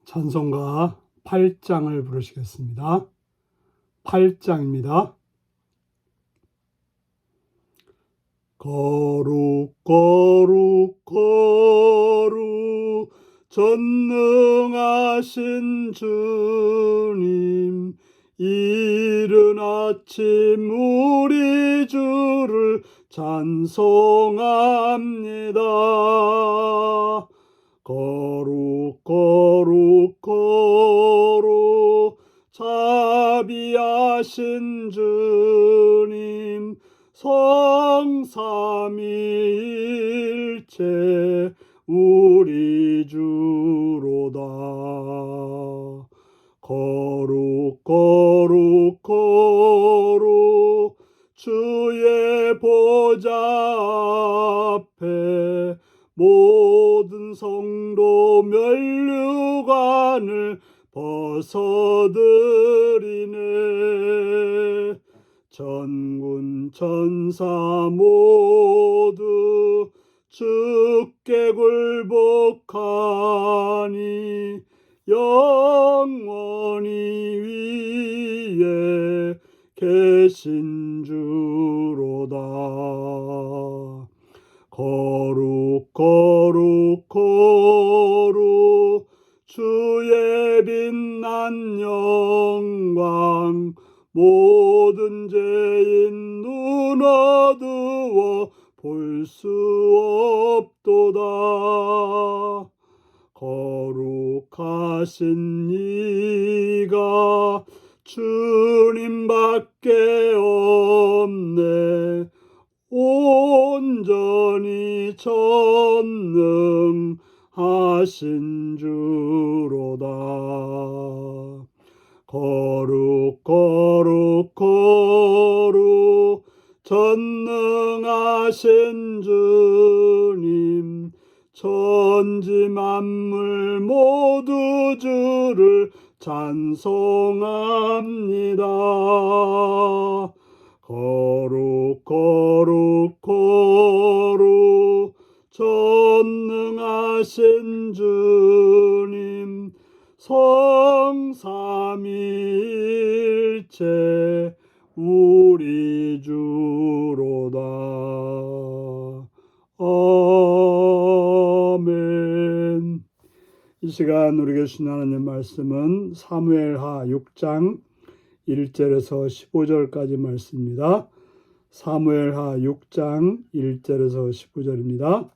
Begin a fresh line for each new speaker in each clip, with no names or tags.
찬송가 8장을 부르시겠습니다. 8장입니다. 거룩 거룩 거룩 전능하신 주님, 이른 아침 우리 주를 찬송합니다. 거룩 거룩 거룩 자비하신 주님, 성삼위일체 우리 주로다. 거룩 거룩 거룩 주의 보좌 앞에 모든 성도 면류관을 벗어드리네. 천군 천사 모두 주께 굴복하니 영원히 위에 계신 주로다. 거룩 거룩 거룩 주의 빛난 영광, 모든 죄인 눈 어두워 볼 수 없도다. 거룩하신 이가 주님밖에 없네. 온전히 전능하신 주로다. 거룩 거룩 거룩 전능하신 주님, 천지 만물 모두 주를 찬송합니다. 거룩 거룩 거룩 전능하신 주님, 성삼위일체 우리 주로다. 아멘. 이 시간 우리 계신 하나님 말씀은 사무엘하 6장 1절에서 15절까지 말씀입니다. 사무엘하 6장 1절에서 15절입니다.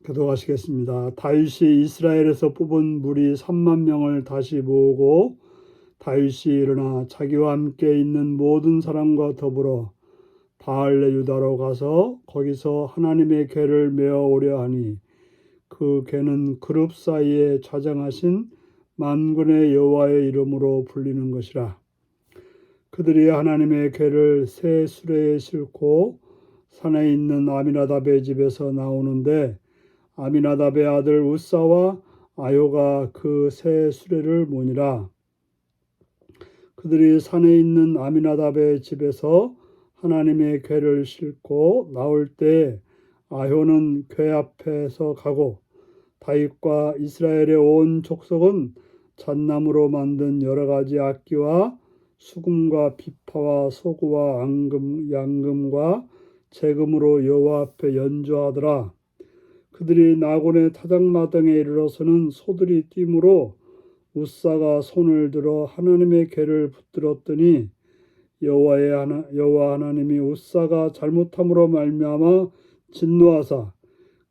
기도하시겠습니다. 다윗이 이스라엘에서 뽑은 무리 3만 명을 다시 모으고 다윗이 일어나 자기와 함께 있는 모든 사람과 더불어 바알레 유다로 가서 거기서 하나님의 궤를 메어 오려 하니, 그 궤는 그룹 사이에 좌장하신 만군의 여호와의 이름으로 불리는 것이라. 그들이 하나님의 궤를 새 수레에 싣고 산에 있는 아미나답의 집에서 나오는데, 아미나답의 아들 우사와 아요가 그 새 수레를 모니라. 그들이 산에 있는 아미나답의 집에서 하나님의 궤를 싣고 나올 때 아효는 궤 앞에서 가고, 다윗과 이스라엘의 온 족속은 잣나무로 만든 여러 가지 악기와 수금과 비파와 소구와 양금과 재금으로 여호와 앞에 연주하더라. 그들이 나곤의 타작마당에 이르러서는 소들이 뛰므로 우사가 손을 들어 하나님의 궤를 붙들었더니 여호와 하나님이 우사가 잘못함으로 말미암아 진노하사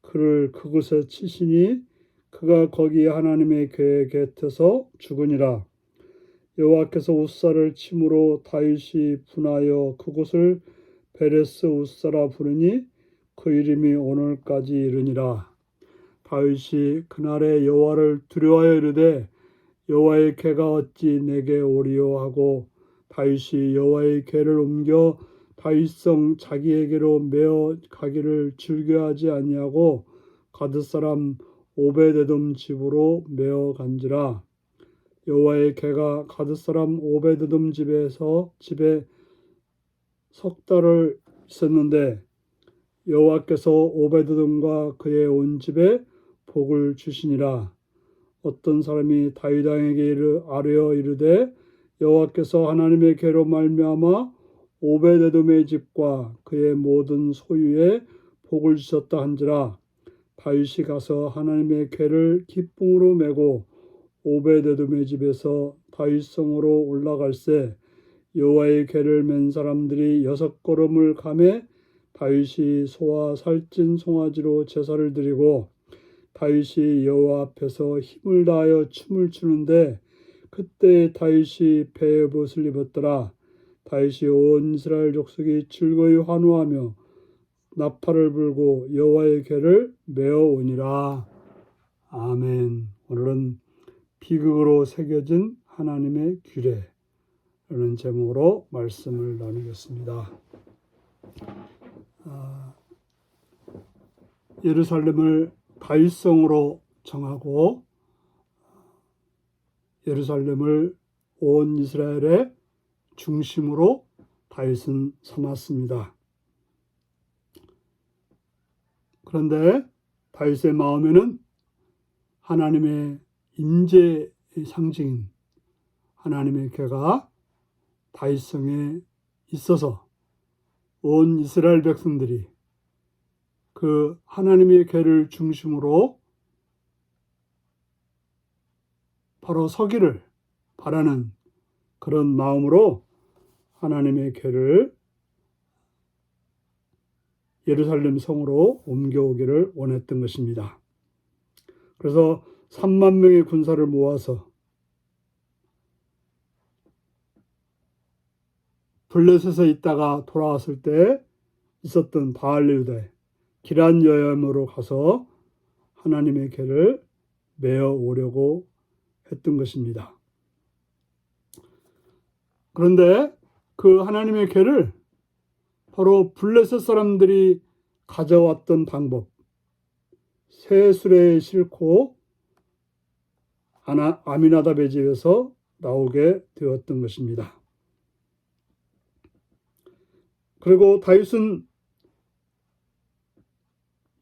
그를 그곳에 치시니 그가 거기 하나님의 궤 곁에서 죽으니라. 여호와께서 우사를 침으로 다윗이 분하여 그곳을 베레스 우사라 부르니 그 이름이 오늘까지 이르니라. 다윗이 그날에 여호와를 두려워하여 이르되 여호와의 궤가 어찌 내게 오리요 하고, 다윗이 여호와의 궤를 옮겨 다윗성 자기에게로 메어 가기를 즐겨하지 아니하고 가드 사람 오베데돔 집으로 메어 간지라. 여호와의 궤가 가드 사람 오베데돔 집에 석 달을 있었는데, 여호와께서 오베드돔과 그의 온 집에 복을 주시니라. 어떤 사람이 다윗 왕에게 아뢰어 이르되 여호와께서 하나님의 괴로 말미암아 오베데돔의 집과 그의 모든 소유에 복을 주셨다 한지라. 다윗이 가서 하나님의 궤를 기쁨으로 메고 오베데돔의 집에서 다윗성으로 올라갈새 여호와의 궤를 맨 사람들이 6걸음을 가매 다윗이 소와 살찐 송아지로 제사를 드리고 다윗이 여호와 앞에서 힘을 다하여 춤을 추는데 그때 다윗이 배의 옷을 입었더라. 다윗이 온 이스라엘 족속이 즐거이 환호하며 나팔을 불고 여호와의 궤를 메어 오니라. 아멘. 오늘은 비극으로 새겨진 하나님의 규례라는 제목으로 말씀을 나누겠습니다. 예루살렘을 다윗성으로 정하고 예루살렘을 온 이스라엘의 중심으로 다윗은 삼았습니다. 그런데 다윗의 마음에는 하나님의 임재의 상징인 하나님의 궤가 다윗성에 있어서 온 이스라엘 백성들이 그 하나님의 궤를 중심으로 바로 서기를 바라는 그런 마음으로 하나님의 궤를 예루살렘 성으로 옮겨오기를 원했던 것입니다. 그래서 3만 명의 군사를 모아서 블레셋에 있다가 돌아왔을 때 있었던 바알레유다에 기란 여염으로 가서 하나님의 궤를 메어 오려고 했던 것입니다. 그런데 그 하나님의 궤를 바로 블레셋 사람들이 가져왔던 방법, 새 수레에 싣고 아미나답의 집에서 나오게 되었던 것입니다. 그리고 다윗은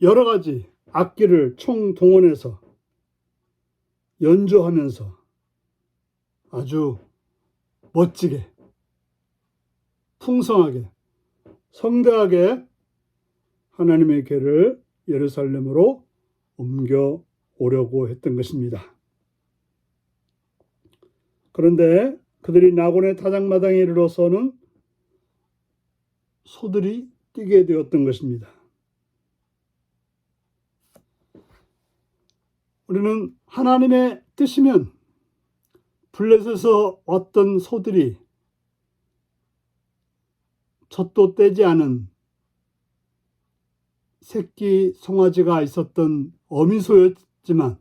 여러 가지 악기를 총동원해서 연주하면서 아주 멋지게, 풍성하게, 성대하게 하나님의 궤를 예루살렘으로 옮겨 오려고 했던 것입니다. 그런데 그들이 나곤의 타작마당에 이르러서는 소들이 뛰게 되었던 것입니다. 우리는 하나님의 뜻이면 블레셋에서 왔던 소들이 젖도 떼지 않은 새끼 송아지가 있었던 어미소였지만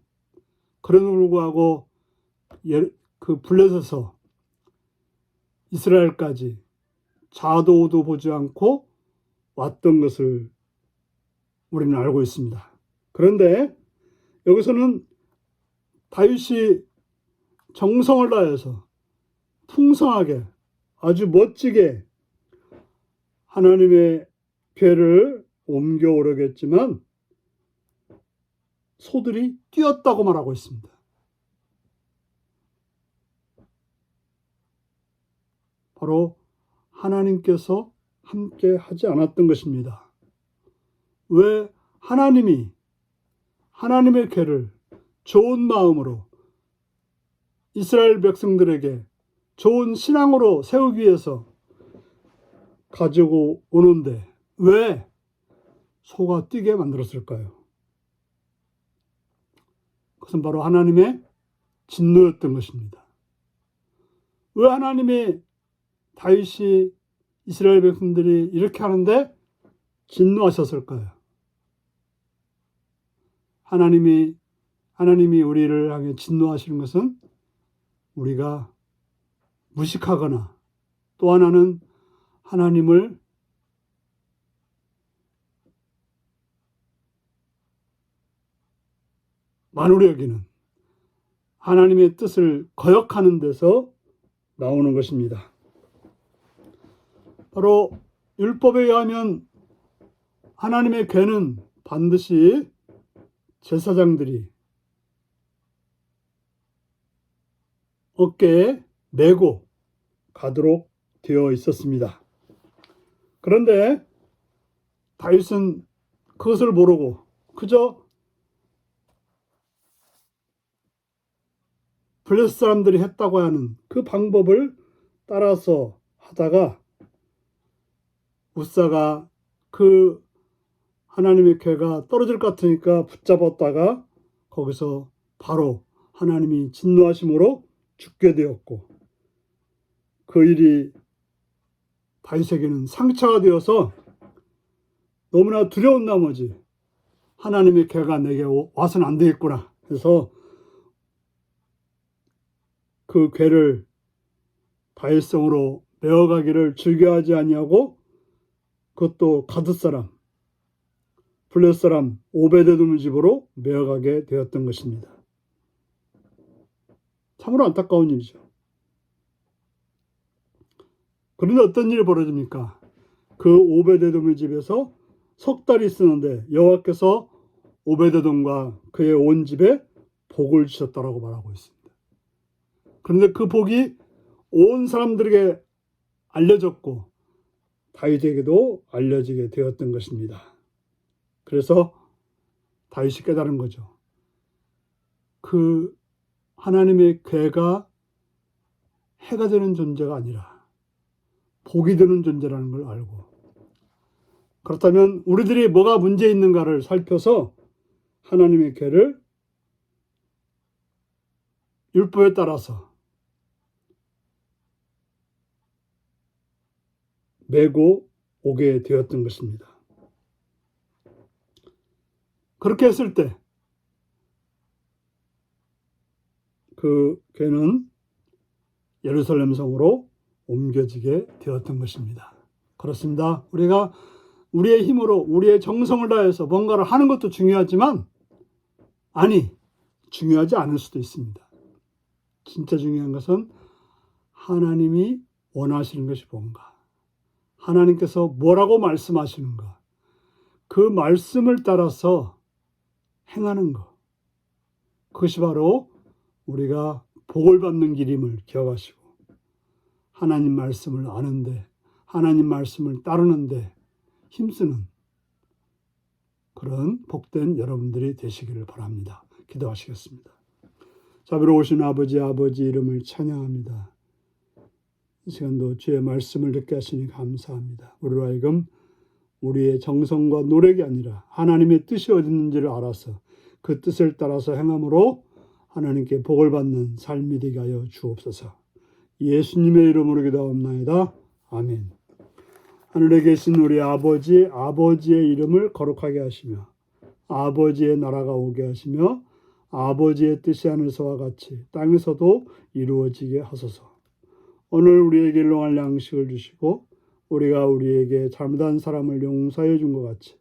그럼에도 불구하고 그 블레셋에서 이스라엘까지 자도우도 보지 않고 왔던 것을 우리는 알고 있습니다. 그런데 여기서는 다윗이 정성을 다해서 풍성하게 아주 멋지게 하나님의 궤를 옮겨오려겠지만 소들이 뛰었다고 말하고 있습니다. 바로 하나님께서 함께 하지 않았던 것입니다. 왜 하나님이 하나님의 궤를 좋은 마음으로 이스라엘 백성들에게 좋은 신앙으로 세우기 위해서 가지고 오는데 왜 소가 뛰게 만들었을까요? 그것은 바로 하나님의 진노였던 것입니다. 왜 하나님이 다윗이 이스라엘 백성들이 이렇게 하는데 진노하셨을까요? 하나님이 우리를 향해 진노하시는 것은 우리가 무식하거나 또 하나는 하나님을 만으로 여기는 하나님의 뜻을 거역하는 데서 나오는 것입니다. 바로 율법에 의하면 하나님의 궤는 반드시 제사장들이 어깨에 메고 가도록 되어 있었습니다. 그런데 다윗은 그것을 모르고 그저 블레셋 사람들이 했다고 하는 그 방법을 따라서 하다가 우사가 그 하나님의 궤가 떨어질 것 같으니까 붙잡았다가 거기서 바로 하나님이 진노하심으로 죽게 되었고, 그 일이 다윗에게는 상처가 되어서 너무나 두려운 나머지 하나님의 궤가 내게 와서는 안 되겠구나 해서 그 궤를 다윗성으로 메어가기를 즐겨하지 아니하고 그것도 가드 사람 블레셋 사람 오베데돔 집으로 메어가게 되었던 것입니다. 참으로 안타까운 일이죠. 그런데 어떤 일이 벌어집니까? 그 오베데돔의 집에서 석 달이 쓰는데 여호와께서 오베데돔과 그의 온 집에 복을 주셨다라고 말하고 있습니다. 그런데 그 복이 온 사람들에게 알려졌고 다윗에게도 알려지게 되었던 것입니다. 그래서 다윗이 깨달은 거죠. 그 하나님의 궤가 해가 되는 존재가 아니라 복이 되는 존재라는 걸 알고, 그렇다면 우리들이 뭐가 문제 있는가를 살펴서 하나님의 궤를 율법에 따라서 메고 오게 되었던 것입니다. 그렇게 했을 때 그 궤는 예루살렘 성으로 옮겨지게 되었던 것입니다. 그렇습니다. 우리가 우리의 힘으로 우리의 정성을 다해서 뭔가를 하는 것도 중요하지만 중요하지 않을 수도 있습니다. 진짜 중요한 것은 하나님이 원하시는 것이 뭔가, 하나님께서 뭐라고 말씀하시는가, 그 말씀을 따라서 행하는 것, 그것이 바로 우리가 복을 받는 길임을 기억하시고 하나님 말씀을 아는데, 하나님 말씀을 따르는데 힘쓰는 그런 복된 여러분들이 되시기를 바랍니다. 기도하시겠습니다. 자비로우신 아버지 이름을 찬양합니다. 이 시간도 주의 말씀을 듣게 하시니 감사합니다. 우리로 하여금 우리의 정성과 노력이 아니라 하나님의 뜻이 어디 있는지를 알아서 그 뜻을 따라서 행함으로 하나님께 복을 받는 삶이 되게 하여 주옵소서. 예수님의 이름으로 기도하옵나이다. 아멘. 하늘에 계신 우리 아버지의 이름을 거룩하게 하시며 아버지의 나라가 오게 하시며 아버지의 뜻이 하늘에서와 같이 땅에서도 이루어지게 하소서. 오늘 우리에게 일용할 양식을 주시고 우리가 우리에게 잘못한 사람을 용서해 준 것 같이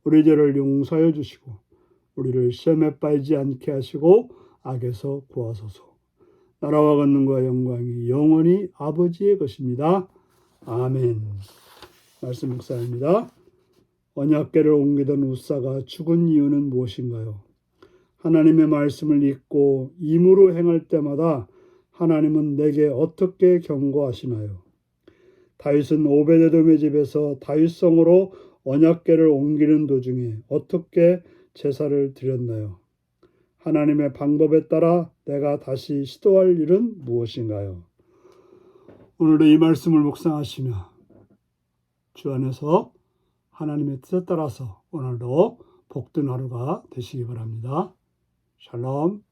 우리 죄를 용서해 주시고 우리를 시험에 빠지지 않게 하시고 악에서 구하소서. 나라와 권능과 영광이 영원히 아버지의 것입니다. 아멘. 말씀 묵상입니다. 언약궤를 옮기던 우사가 죽은 이유는 무엇인가요? 하나님의 말씀을 읽고 임으로 행할 때마다 하나님은 내게 어떻게 경고하시나요? 다윗은 오베데돔의 집에서 다윗성으로 언약궤를 옮기는 도중에 어떻게 제사를 드렸나요? 하나님의 방법에 따라 내가 다시 시도할 일은 무엇인가요? 오늘도 이 말씀을 묵상하시며 주 안에서 하나님의 뜻에 따라서 오늘도 복된 하루가 되시기 바랍니다. 샬롬.